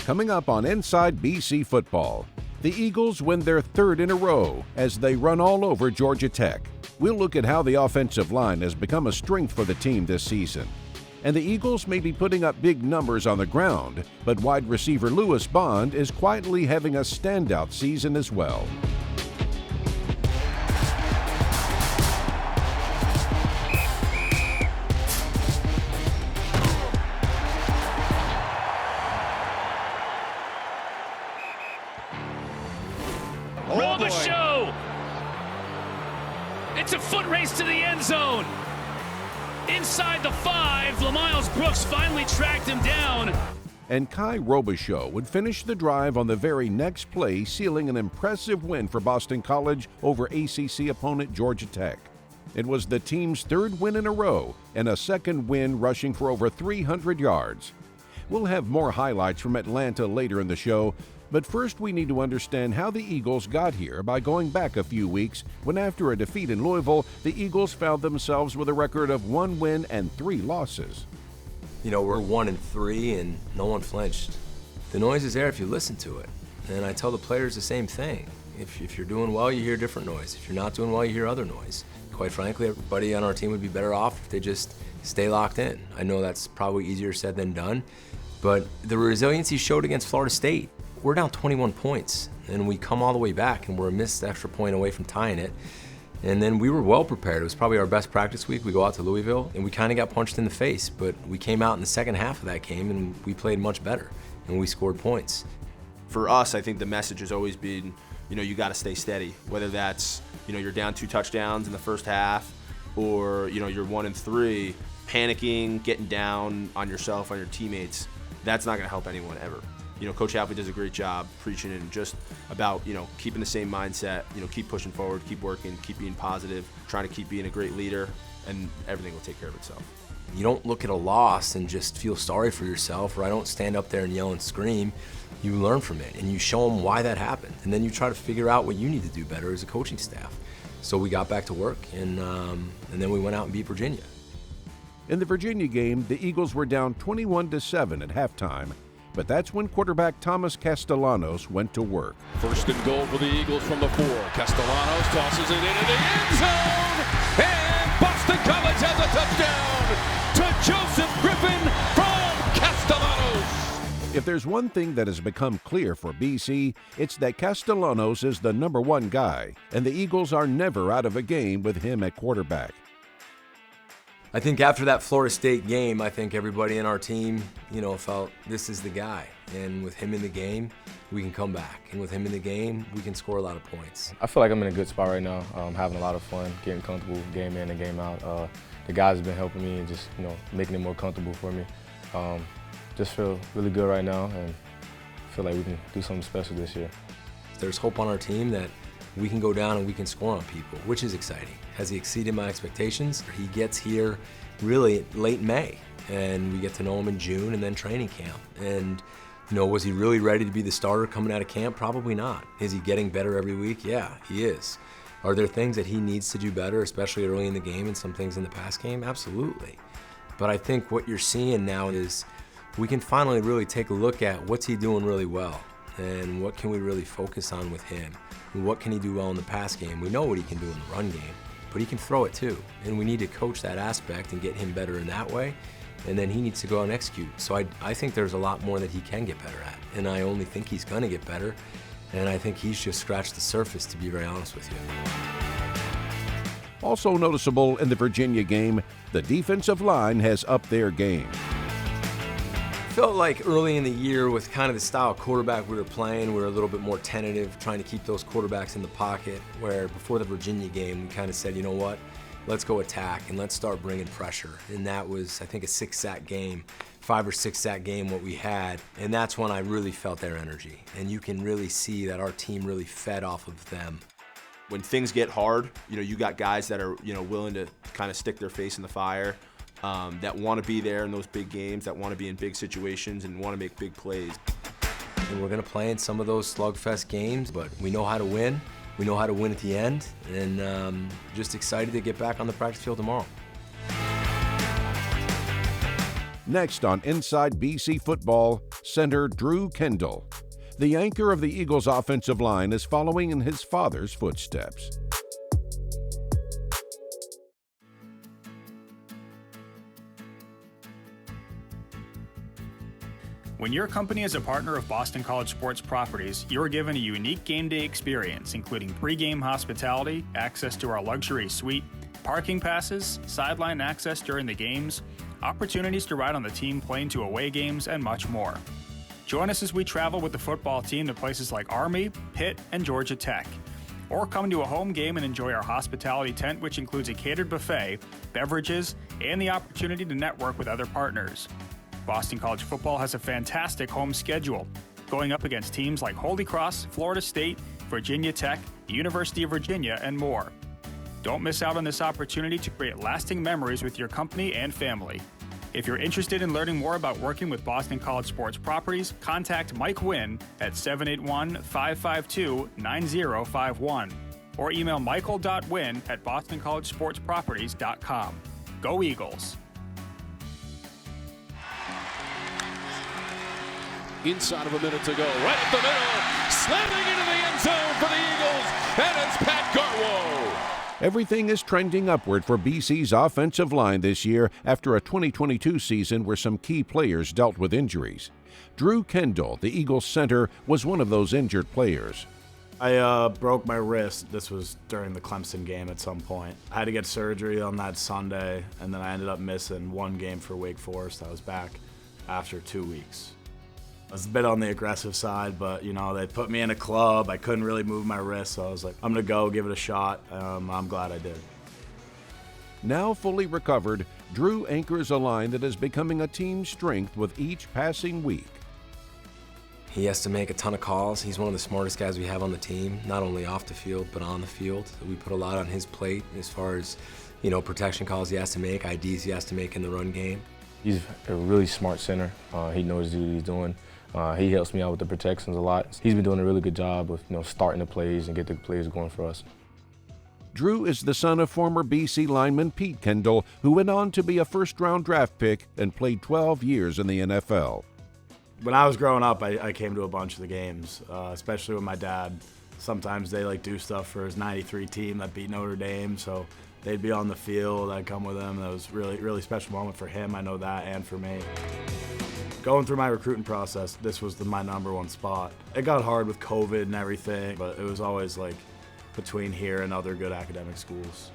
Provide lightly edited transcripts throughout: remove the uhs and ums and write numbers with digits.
Coming up on Inside BC Football, the Eagles win their third in a row as they run all over Georgia Tech. We'll look at how the offensive line has become a strength for the team this season. And the Eagles may be putting up big numbers on the ground, but wide receiver Lewis Bond is quietly having a standout season as well. Roll the show! It's a foot race to the end zone. Inside the 5, LaMiles Brooks finally tracked him down. And Kai Robichaux would finish the drive on the very next play, sealing an impressive win for Boston College over ACC opponent Georgia Tech. It was the team's third win in a row and a second win rushing for over 300 yards. We'll have more highlights from Atlanta later in the show, but first we need to understand how the Eagles got here by going back a few weeks when, after a defeat in Louisville, the Eagles found themselves with a record of 1 win and 3 losses. You know, we're 1-3 and no one flinched. The noise is there if you listen to it. And I tell the players the same thing. If you're doing well, you hear different noise. If you're not doing well, you hear other noise. Quite frankly, everybody on our team would be better off if they just stay locked in. I know that's probably easier said than done, but the resiliency showed against Florida State. We're down 21 points, and we come all the way back, and we're a missed extra point away from tying it. And then we were well prepared. It was probably our best practice week. We go out to Louisville, and we kind of got punched in the face, but we came out in the second half of that game, and we played much better, and we scored points. For us, I think the message has always been, you got to stay steady, whether that's, you're down 2 touchdowns in the first half, or, you're 1-3, panicking, getting down on yourself, on your teammates. That's not going to help anyone ever. Coach Halfley does a great job preaching and just about, keeping the same mindset, keep pushing forward, keep working, keep being positive, trying to keep being a great leader, and everything will take care of itself. You don't look at a loss and just feel sorry for yourself, or I don't stand up there and yell and scream. You learn from it, and you show them why that happened, and then you try to figure out what you need to do better as a coaching staff. So we got back to work, and then we went out and beat Virginia. In the Virginia game, the Eagles were down 21-7 at halftime, but that's when quarterback Thomas Castellanos went to work. First and goal for the Eagles from the 4. Castellanos tosses it into the end zone, and Boston College has a touchdown to Joseph Griffin from Castellanos. If there's one thing that has become clear for BC, it's that Castellanos is the number 1 guy, and the Eagles are never out of a game with him at quarterback. I think after that Florida State game, I think everybody in our team, felt this is the guy. And with him in the game, we can come back. And with him in the game, we can score a lot of points. I feel like I'm in a good spot right now. Having a lot of fun, getting comfortable game in and game out. The guys have been helping me and just, making it more comfortable for me. Just feel really good right now and feel like we can do something special this year. There's hope on our team that we can go down and we can score on people, which is exciting. Has he exceeded my expectations? He gets here really late May, and we get to know him in June and then training camp. And, was he really ready to be the starter coming out of camp? Probably not. Is he getting better every week? Yeah, he is. Are there things that he needs to do better, especially early in the game and some things in the pass game? Absolutely. But I think what you're seeing now is we can finally really take a look at what's he doing really well and what can we really focus on with him. And what can he do well in the pass game? We know what he can do in the run game, but he can throw it too. And we need to coach that aspect and get him better in that way. And then he needs to go and execute. So I think there's a lot more that he can get better at. And I only think he's gonna get better. And I think he's just scratched the surface, to be very honest with you. Also noticeable in the Virginia game, the defensive line has upped their game. Felt like early in the year with kind of the style of quarterback we were playing, we were a little bit more tentative, trying to keep those quarterbacks in the pocket, where before the Virginia game, we kind of said, you know what, let's go attack and let's start bringing pressure. And that was, I think, a 6-sack game, 5 or 6-sack game what we had. And that's when I really felt their energy. And you can really see that our team really fed off of them. When things get hard, you got guys that are, willing to kind of stick their face in the fire. That want to be there in those big games, that want to be in big situations and want to make big plays. And we're going to play in some of those slugfest games, but we know how to win. We know how to win at the end, and just excited to get back on the practice field tomorrow. Next on Inside BC Football, center Drew Kendall. The anchor of the Eagles' offensive line is following in his father's footsteps. When your company is a partner of Boston College Sports Properties, you are given a unique game day experience, including pregame hospitality, access to our luxury suite, parking passes, sideline access during the games, opportunities to ride on the team plane to away games, and much more. Join us as we travel with the football team to places like Army, Pitt, and Georgia Tech. Or come to a home game and enjoy our hospitality tent, which includes a catered buffet, beverages, and the opportunity to network with other partners. Boston College football has a fantastic home schedule, going up against teams like Holy Cross, Florida State, Virginia Tech, the University of Virginia, and more. Don't miss out on this opportunity to create lasting memories with your company and family. If you're interested in learning more about working with Boston College Sports Properties, contact Mike Wynn at 781-552-9051 or email michael.wynn@bostoncollegesportsproperties.com. Go Eagles! Inside of a minute to go, right up the middle, slamming into the end zone for the Eagles, and it's Pat Garwo. Everything is trending upward for BC's offensive line this year after a 2022 season where some key players dealt with injuries. Drew Kendall, the Eagles center, was one of those injured players. I broke my wrist. This was during the Clemson game at some point. I had to get surgery on that Sunday, and then I ended up missing one game for Wake Forest. I was back after 2 weeks. I was a bit on the aggressive side, but, you know, they put me in a club. I couldn't really move my wrist, so I was like, I'm going to go give it a shot. I'm glad I did. Now fully recovered, Drew anchors a line that is becoming a team strength with each passing week. He has to make a ton of calls. He's one of the smartest guys we have on the team, not only off the field, but on the field. We put a lot on his plate as far as, you know, protection calls he has to make, IDs he has to make in the run game. He's a really smart center. He knows what he's doing. He helps me out with the protections a lot. He's been doing a really good job of, you know, starting the plays and get the plays going for us. Drew is the son of former BC lineman Pete Kendall, who went on to be a first-round draft pick and played 12 years in the NFL. When I was growing up, I came to a bunch of the games, especially with my dad. Sometimes they do stuff for his '93 team that beat Notre Dame, so they'd be on the field. I'd come with them. That was really, really special moment for him. I know that, and for me. Going through my recruiting process, this was my number one spot. It got hard with COVID and everything, but it was always between here and other good academic schools.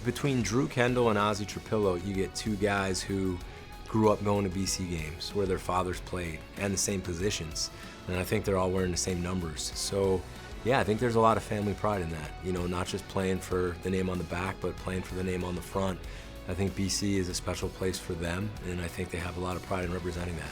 Between Drew Kendall and Ozzie Trapillo, you get two guys who grew up going to BC games where their fathers played and the same positions. And I think they're all wearing the same numbers. So yeah, I think there's a lot of family pride in that. You know, not just playing for the name on the back, but playing for the name on the front. I think BC is a special place for them, and I think they have a lot of pride in representing that.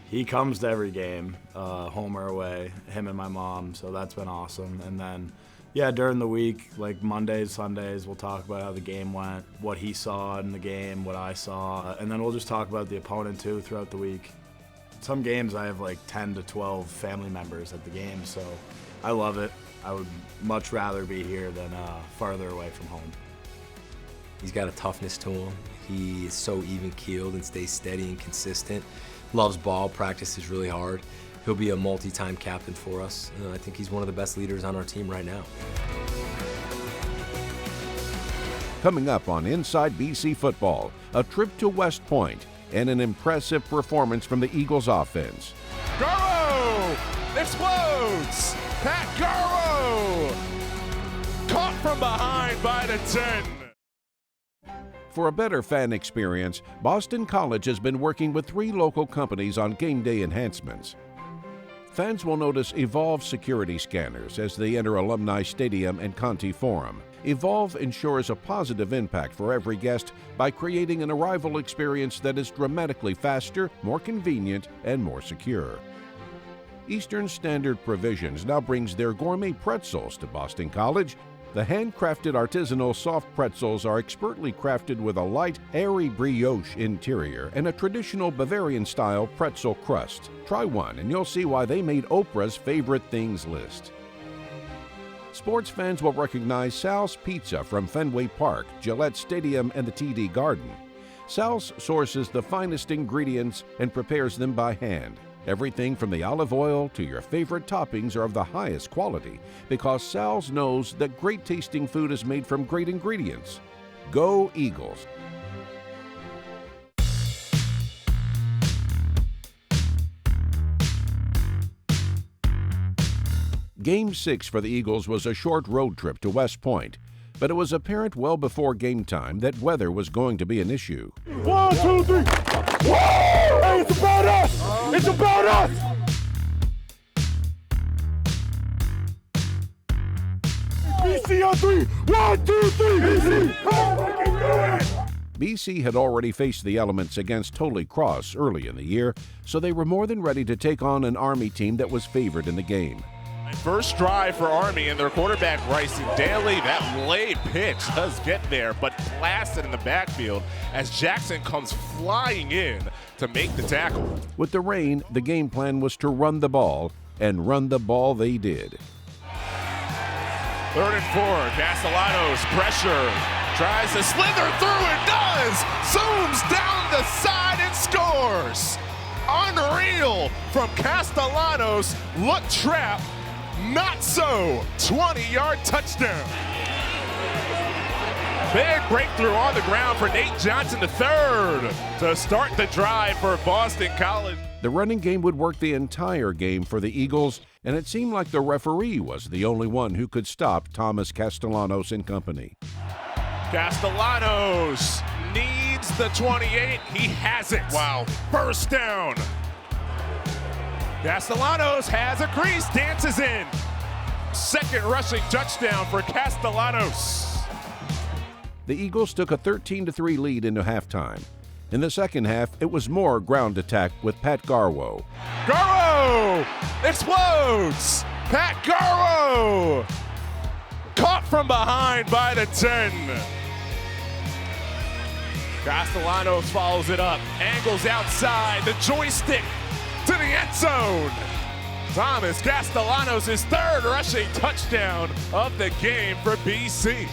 He comes to every game, home or away, him and my mom, so that's been awesome. And then, yeah, during the week, Mondays, Sundays, we'll talk about how the game went, what he saw in the game, what I saw, and then we'll just talk about the opponent too throughout the week. Some games I have 10 to 12 family members at the game, so I love it. I would much rather be here than farther away from home. He's got a toughness to him. He is so even-keeled and stays steady and consistent. Loves ball, practices really hard. He'll be a multi-time captain for us. I think he's one of the best leaders on our team right now. Coming up on Inside BC Football, a trip to West Point and an impressive performance from the Eagles offense. Garwo explodes! Pat Garwo! Caught from behind by the 10. For a better fan experience, Boston College has been working with 3 local companies on game day enhancements. Fans will notice Evolve security scanners as they enter Alumni Stadium and Conti Forum. Evolve ensures a positive impact for every guest by creating an arrival experience that is dramatically faster, more convenient, and more secure. Eastern Standard Provisions now brings their gourmet pretzels to Boston College. The handcrafted artisanal soft pretzels are expertly crafted with a light, airy brioche interior and a traditional Bavarian-style pretzel crust. Try one and you'll see why they made Oprah's favorite things list. Sports fans will recognize Sal's Pizza from Fenway Park, Gillette Stadium, and the TD Garden. Sal's sources the finest ingredients and prepares them by hand. Everything from the olive oil to your favorite toppings are of the highest quality because Sal's knows that great tasting food is made from great ingredients. Go Eagles! Game 6 for the Eagles was a short road trip to West Point, but it was apparent well before game time that weather was going to be an issue. 1, 2, 3. Woo! Hey, it's about us! It's about us! BC on 3. 1, 2, 3. BC! Come on, we can do it! BC had already faced the elements against Holy Cross early in the year, so they were more than ready to take on an Army team that was favored in the game. First drive for Army and their quarterback Bryson Daly. That late pitch does get there, but blasted in the backfield as Jackson comes flying in to make the tackle. With the rain, the game plan was to run the ball, and run the ball they did. 3rd and 4, Castellanos pressure, tries to slither through and does, zooms down the side and scores. Unreal from Castellanos, look trap. Not so, 20-yard touchdown. Big breakthrough on the ground for Nate Johnson III to start the drive for Boston College. The running game would work the entire game for the Eagles, and it seemed like the referee was the only one who could stop Thomas Castellanos and company. Castellanos needs the 28. He has it. Wow. First down. Castellanos has a crease, dances in. Second rushing touchdown for Castellanos. The Eagles took a 13-3 lead into halftime. In the second half, it was more ground attack with Pat Garwo. Garwo explodes. Pat Garwo caught from behind by the 10. Castellanos follows it up, angles outside, the joystick to the end zone. Thomas Castellanos, his 3rd rushing touchdown of the game for BC.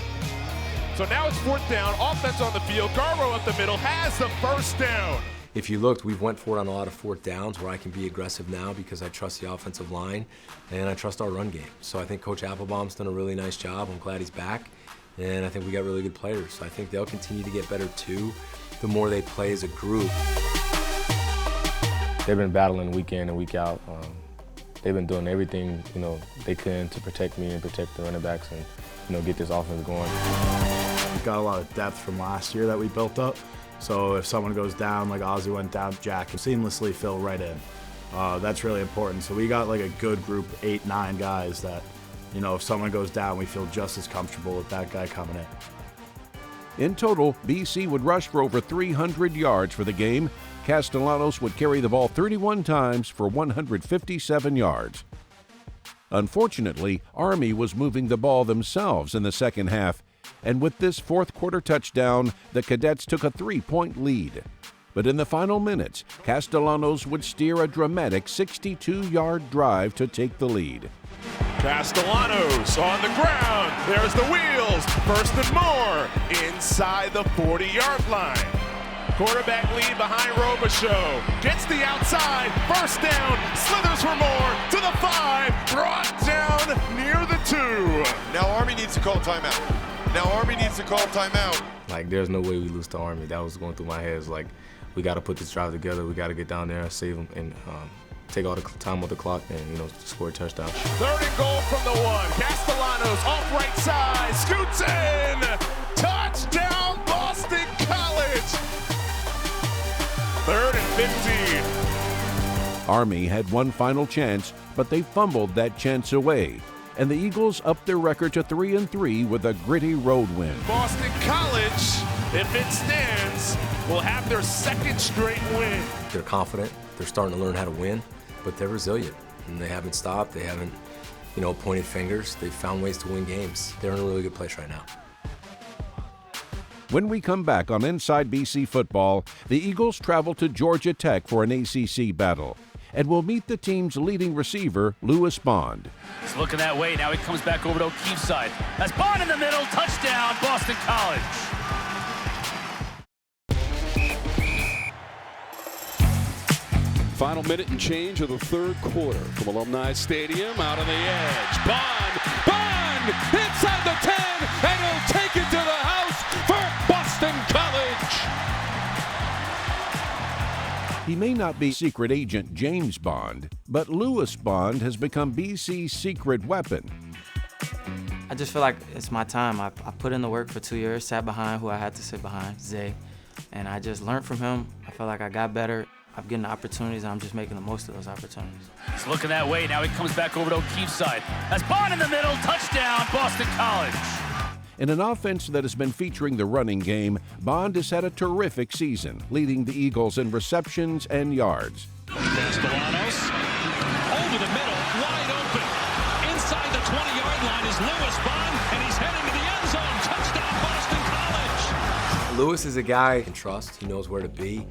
So now it's 4th down, offense on the field. Garbo up the middle has the first down. If you looked, we've went for it on a lot of 4th downs where I can be aggressive now because I trust the offensive line and I trust our run game. So I think Coach Applebaum's done a really nice job. I'm glad he's back. And I think we got really good players. So I think they'll continue to get better too, the more they play as a group. They've been battling week in and week out. They've been doing everything they can to protect me and protect the running backs and get this offense going. We've got a lot of depth from last year that we built up. So if someone goes down, like Ozzie went down, Jack can seamlessly fill right in. That's really important. So we got like a good group, 8, 9 guys that, if someone goes down, we feel just as comfortable with that guy coming in. In total, BC would rush for over 300 yards for the game. Castellanos would carry the ball 31 times for 157 yards. Unfortunately, Army was moving the ball themselves in the second half, and with this 4th quarter touchdown, the Cadets took a 3-point lead. But in the final minutes, Castellanos would steer a dramatic 62-yard drive to take the lead. Castellanos on the ground. There's the wheels. 1st and more inside the 40-yard line. Quarterback lead behind Robichaux. Gets the outside. 1st down. Slithers for more to the 5. Brought down near the 2. Now Army needs to call timeout. Like, there's no way we lose to Army. That was going through my head. It's like, we got to put this drive together. We got to get down there and save them and take all the time on the clock and score a touchdown. 3rd and goal from the 1. Castellanos off right side. Scoots in. Touchdown Boston College. 3rd and 15. Army had one final chance, but they fumbled that chance away, and the Eagles upped their record to 3-3 with a gritty road win. Boston College, if it stands, will have their 2nd straight win. They're confident. They're starting to learn how to win, but they're resilient, and they haven't stopped. They haven't, pointed fingers. They've found ways to win games. They're in a really good place right now. When we come back on Inside BC Football, the Eagles travel to Georgia Tech for an ACC battle, and will meet the team's leading receiver, Lewis Bond. He's looking that way. Now he comes back over to O'Keefe's side. That's Bond in the middle. Touchdown, Boston College. Final minute and change of the third quarter from Alumni Stadium. Out on the edge. Bond inside the 10, and he'll take it to the house for Boston College. He may not be secret agent James Bond, but Lewis Bond has become BC's secret weapon. I just feel like it's my time. I put in the work for 2 years, sat behind who I had to sit behind, Zay, and I just learned from him. I feel like I got better. I'm getting the opportunities, and I'm just making the most of those opportunities. He's looking that way. Now he comes back over to O'Keefe's side. That's Bond in the middle. Touchdown, Boston College. In an offense that has been featuring the running game, Bond has had a terrific season, leading the Eagles in receptions and yards. Castellanos over the middle, wide open. Inside the 20-yard line is Lewis Bond, and he's heading to the end zone. Touchdown, Boston College. Lewis is a guy I can trust. He knows where to be.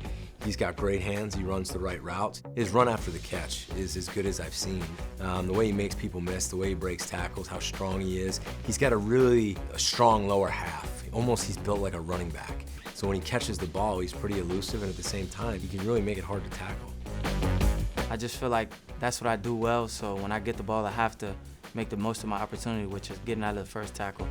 He's got great hands. He runs the right routes. His run after the catch is as good as I've seen. The way he makes people miss, the way he breaks tackles, how strong he is. He's got a strong lower half. Almost he's built like a running back. So when he catches the ball, he's pretty elusive, and at the same time, he can really make it hard to tackle. I just feel like that's what I do well, so when I get the ball, I have to make the most of my opportunity, which is getting out of the first tackle.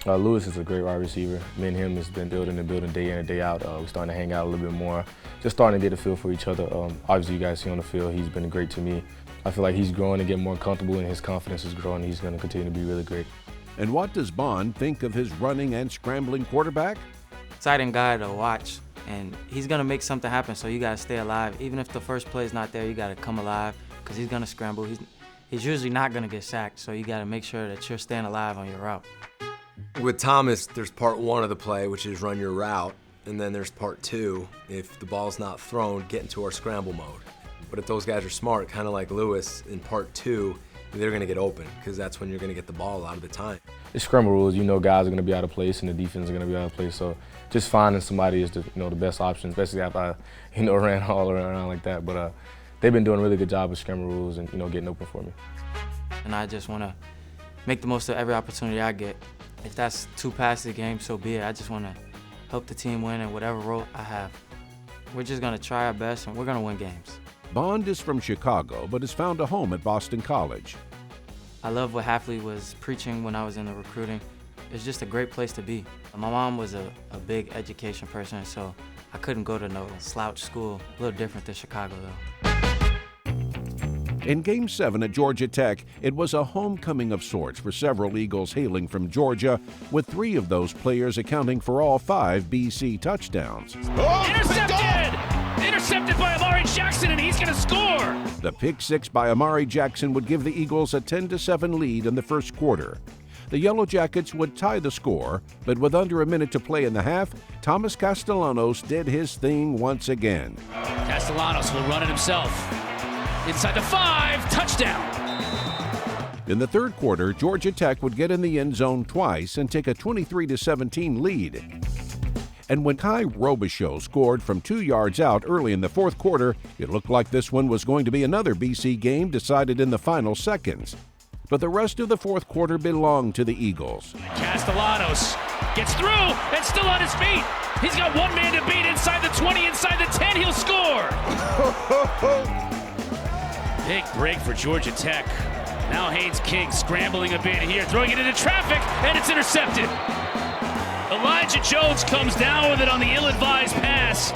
Lewis is a great wide receiver. Me and him has been building day in and day out. We're starting to hang out a little bit more, just starting to get a feel for each other. Obviously, you guys see on the field, he's been great to me. I feel like he's growing and getting more comfortable, and his confidence is growing. He's going to continue to be really great. And what does Bond think of his running and scrambling quarterback? Exciting guy to watch, and he's going to make something happen, so you got to stay alive. Even if the first play is not there, you got to come alive, because he's going to scramble. He's usually not going to get sacked, so you got to make sure that you're staying alive on your route. With Thomas, there's part one of the play, which is run your route, and then there's part two, if the ball's not thrown, get into our scramble mode. But if those guys are smart, kind of like Lewis, in part two, they're going to get open, because that's when you're going to get the ball a lot of the time. It's scramble rules. You know guys are going to be out of place, and the defense are going to be out of place. So just finding somebody is the best option, especially after I ran all around like that. But they've been doing a really good job with scramble rules and getting open for me. And I just want to make the most of every opportunity I get. If that's 2 passes a game, so be it. I just want to help the team win in whatever role I have. We're just going to try our best, and we're going to win games. Bond is from Chicago, but has found a home at Boston College. I love what Halfley was preaching when I was in the recruiting. It's just a great place to be. My mom was a big education person, so I couldn't go to no slouch school. A little different than Chicago, though. In Game 7 at Georgia Tech, it was a homecoming of sorts for several Eagles hailing from Georgia, with 3 of those players accounting for all 5 BC touchdowns. Intercepted! Intercepted by Amari Jackson, and he's going to score! The pick 6 by Amari Jackson would give the Eagles a 10-7 lead in the first quarter. The Yellow Jackets would tie the score, but with under a minute to play in the half, Thomas Castellanos did his thing once again. Castellanos will run it himself. Inside the 5, touchdown. In the third quarter, Georgia Tech would get in the end zone twice and take a 23-17 lead. And when Kai Robichaux scored from 2 yards out early in the fourth quarter, it looked like this one was going to be another BC game decided in the final seconds. But the rest of the fourth quarter belonged to the Eagles. Castellanos gets through and still on his feet. He's got one man to beat inside the 20, inside the 10, he'll score. Big break for Georgia Tech. Now Haynes King scrambling a bit here, throwing it into traffic, and it's intercepted. Elijah Jones comes down with it on the ill-advised pass.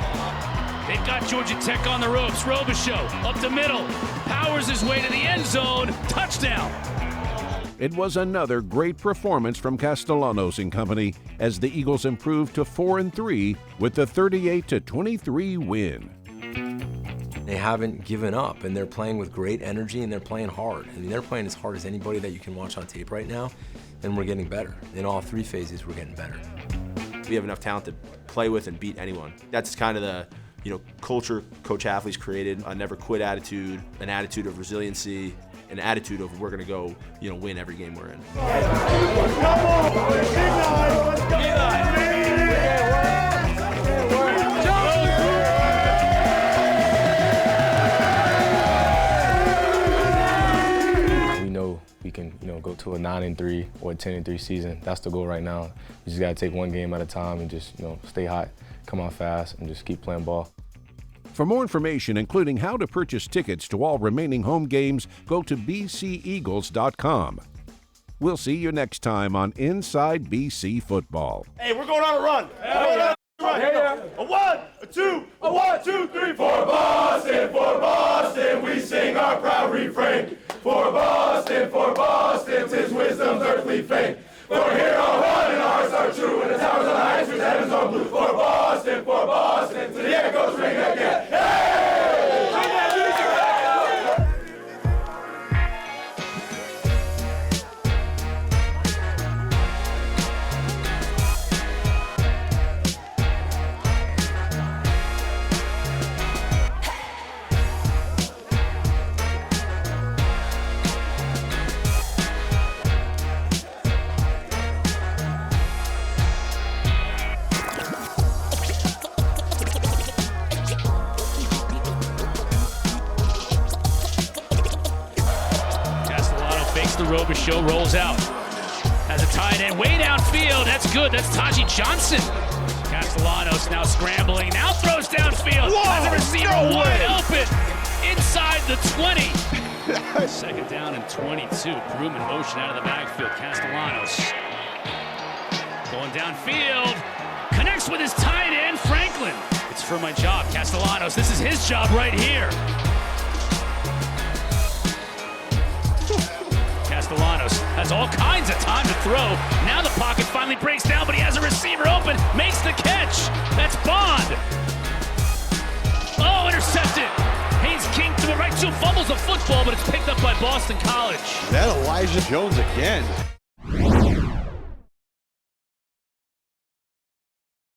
They've got Georgia Tech on the ropes. Robichaux up the middle, powers his way to the end zone, touchdown. It was another great performance from Castellanos and company as the Eagles improved to 4-3 with the 38-23 win. They haven't given up, and they're playing with great energy, and they're playing hard. I mean, they're playing as hard as anybody that you can watch on tape right now, and we're getting better. In all 3 phases, we're getting better. We have enough talent to play with and beat anyone. That's kind of the culture Coach Halfley's created, a never quit attitude, an attitude of resiliency, an attitude of we're going to go, win every game we're in. We know we can, go to a 9-3 or a 10-3 season. That's the goal right now. We just got to take one game at a time and just, stay hot, come out fast, and just keep playing ball. For more information, including how to purchase tickets to all remaining home games, go to bceagles.com. We'll see you next time on Inside BC Football. Hey, we're going on a run. A 1, a 2, a 1, 2, 3, 4. For Boston, we sing our proud refrain. For Boston, 'tis wisdom's earthly fame. For here our one and our hearts are true, and the towers on the heights whose heavens are blue. For Boston, till the echoes ring again. Hey! Bring that music! The Robichaux rolls out. Has a tight end way downfield. That's good. That's Taji Johnson. Castellanos now scrambling. Now throws downfield. Whoa, has a receiver no wide way. open. Inside the 20. Second down and 22. Broom in motion out of the backfield. Castellanos going downfield. Connects with his tight end, Franklin. It's for my job, Castellanos. This is his job right here. Castellanos has all kinds of time to throw. Now the pocket finally breaks down, but he has a receiver open. Makes the catch. That's Bond. Oh, intercepted. Haynes King threw it right to him. Fumbles the football, but it's picked up by Boston College. That Elijah Jones again.